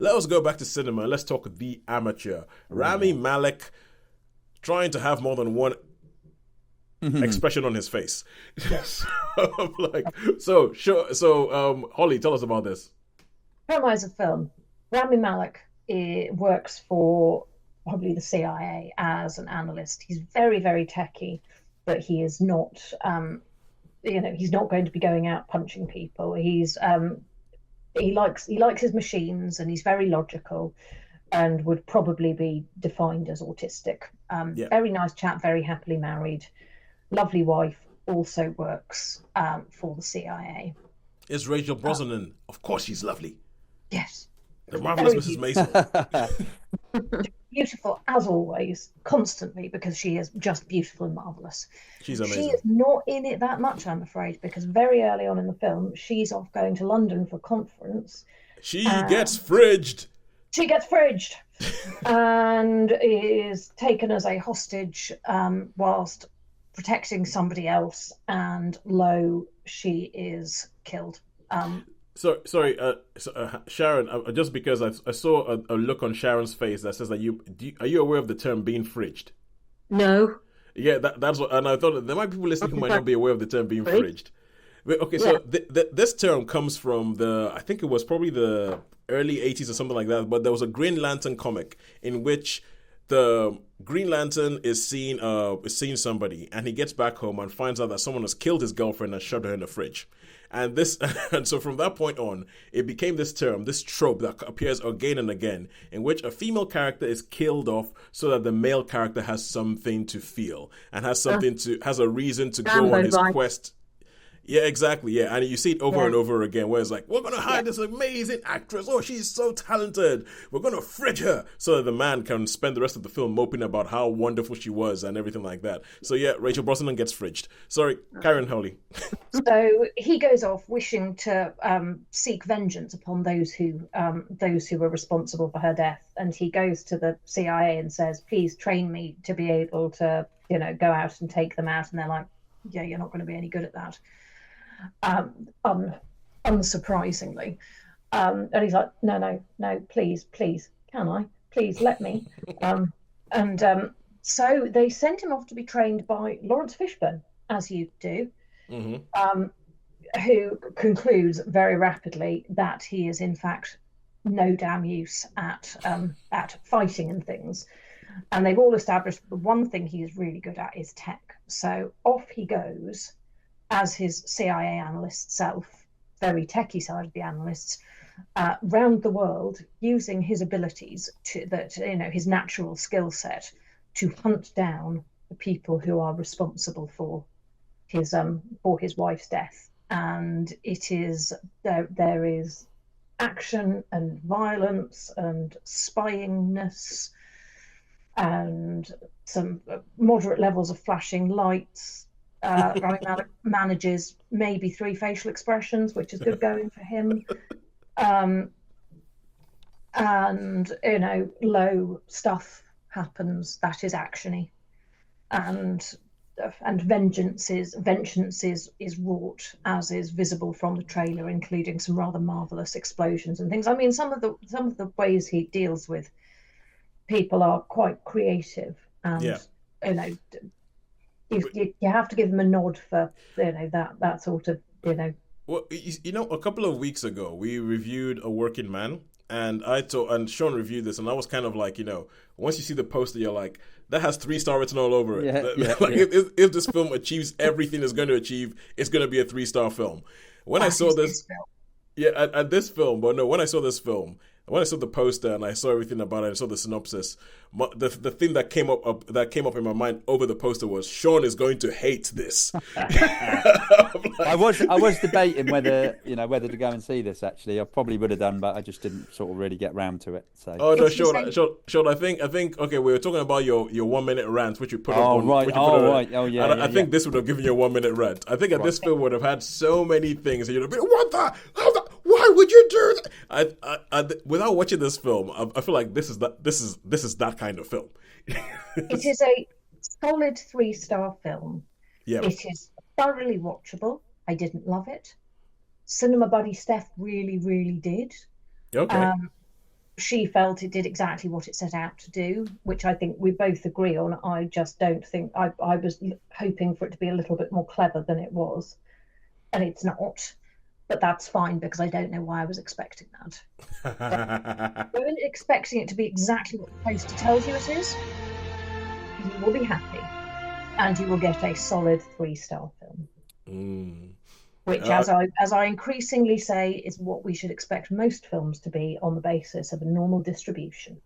Let us go back to cinema and let's talk The Amateur. Rami Oh. Malek trying to have more than one Mhm. expression on his face. Yes. I'm like, so sure. So, Holly, tell us about this. Paralyze a film. Rami Malek works for probably the CIA as an analyst. He's very, very techy, but he is not, he's not going to be going out punching people. He likes his machines and he's very logical and would probably be defined as autistic. Yeah, Very nice chap, very happily married, lovely wife, also works for the CIA. it's Rachel Brosnahan. Of course, she's lovely. Yes, The marvelous very Mrs. beautiful. Maisel. Beautiful as always, constantly, because she is just beautiful and marvelous. She's She amazing. is not in it that much, I'm afraid, because very early on in the film, she's off going to London for a conference. She gets And fridged. she gets fridged and is taken as a hostage whilst protecting somebody else. And lo, she is killed. So sorry, Sharon. Just because I saw a look on Sharon's face that says that are you aware of the term being fridged? No. Yeah, that's what. And I thought that there might be people listening who might not be aware of the term being Sorry. fridged. Wait, okay, Yeah. so this term comes from I think it was probably the early '80s or something like that. But there was a Green Lantern comic in which the Green Lantern is seeing somebody, and he gets back home and finds out that someone has killed his girlfriend and shoved her in the fridge. And this, and so from that point on, it became this term, this trope that appears again and again, in which a female character is killed off so that the male character has something to feel and Uh, has a reason to go on Rambo his vibes. quest. Yeah, exactly. Yeah, and you see it over Yeah. and over again, where it's like, we're gonna Yeah. hire this amazing actress. Oh, she's so talented. We're gonna fridge her, so that the man can spend the rest of the film moping about how wonderful she was and everything like that. So yeah, Rachel Brosnahan gets fridged. Sorry, Karen Holly. So he goes off wishing to seek vengeance upon those who were responsible for her death, and he goes to the CIA and says, "Please train me to be able to, go out and take them out." And they're like, "Yeah, you're not going to be any good at that." Um, un, Unsurprisingly, and he's like, "No, no, no, please, please, can I? Please let me." And So they sent him off to be trained by Lawrence Fishburne, as you do, Hmm. um, who concludes very rapidly that he is in fact no damn use at fighting and things. And they've all established the one thing he is really good at is tech. So off he goes as his CIA analyst self, very techie side of the analysts, round the world using his abilities his natural skill set to hunt down the people who are responsible for his wife's death. And it is there is action and violence and spyingness and some moderate levels of flashing lights. Rami Malek manages maybe three facial expressions, which is good going for him. Um, and low stuff happens that is actiony, and vengeance is wrought, as is visible from the trailer, including some rather marvelous explosions and things. I mean, some of the ways he deals with people are quite creative, and Yeah. you know you have to give them a nod for that sort of Well, a couple of weeks ago we reviewed A Working Man, and Sean reviewed this, and I was kind of like, once you see the poster, you're like, that has 3-star written all over it. Yeah, yeah, Like yeah. if this film achieves everything it's going to achieve, it's going to be a 3-star film. When I that saw is this, this film. yeah, at this film, but no, when I saw this film, when I saw the poster and I saw everything about it, I saw the synopsis. The thing that came up in my mind over the poster was Sean is going to hate this. I'm I like, was debating whether to go and see this. Actually, I probably would have done, but I just didn't sort of really get round to it. So. oh no, It's the Sean, same. Sean. I think. Okay, we were talking about your 1 minute rant, which you put up Oh on. right. Which you put Oh on, right. Oh yeah. and Yeah. I Yeah. think this would have given you a 1 minute rant. I think Right. this film would have had so many things, and you'd have been, what the? How the? Why would you do that? Without watching this film, I feel like this is that kind of film. It is a solid 3-star film. Yeah. It is thoroughly watchable. I didn't love it. Cinema buddy Steph really, really did. Okay. Um, she felt it did exactly what it set out to do, which I think we both agree on. I just don't think I was hoping for it to be a little bit more clever than it was, and it's not. But that's fine because I don't know why I was expecting that. Go in expecting it to be exactly what the poster tells you it is. You will be happy, and you will get a solid 3-star film. Which, as I increasingly say, is what we should expect most films to be on the basis of a normal distribution.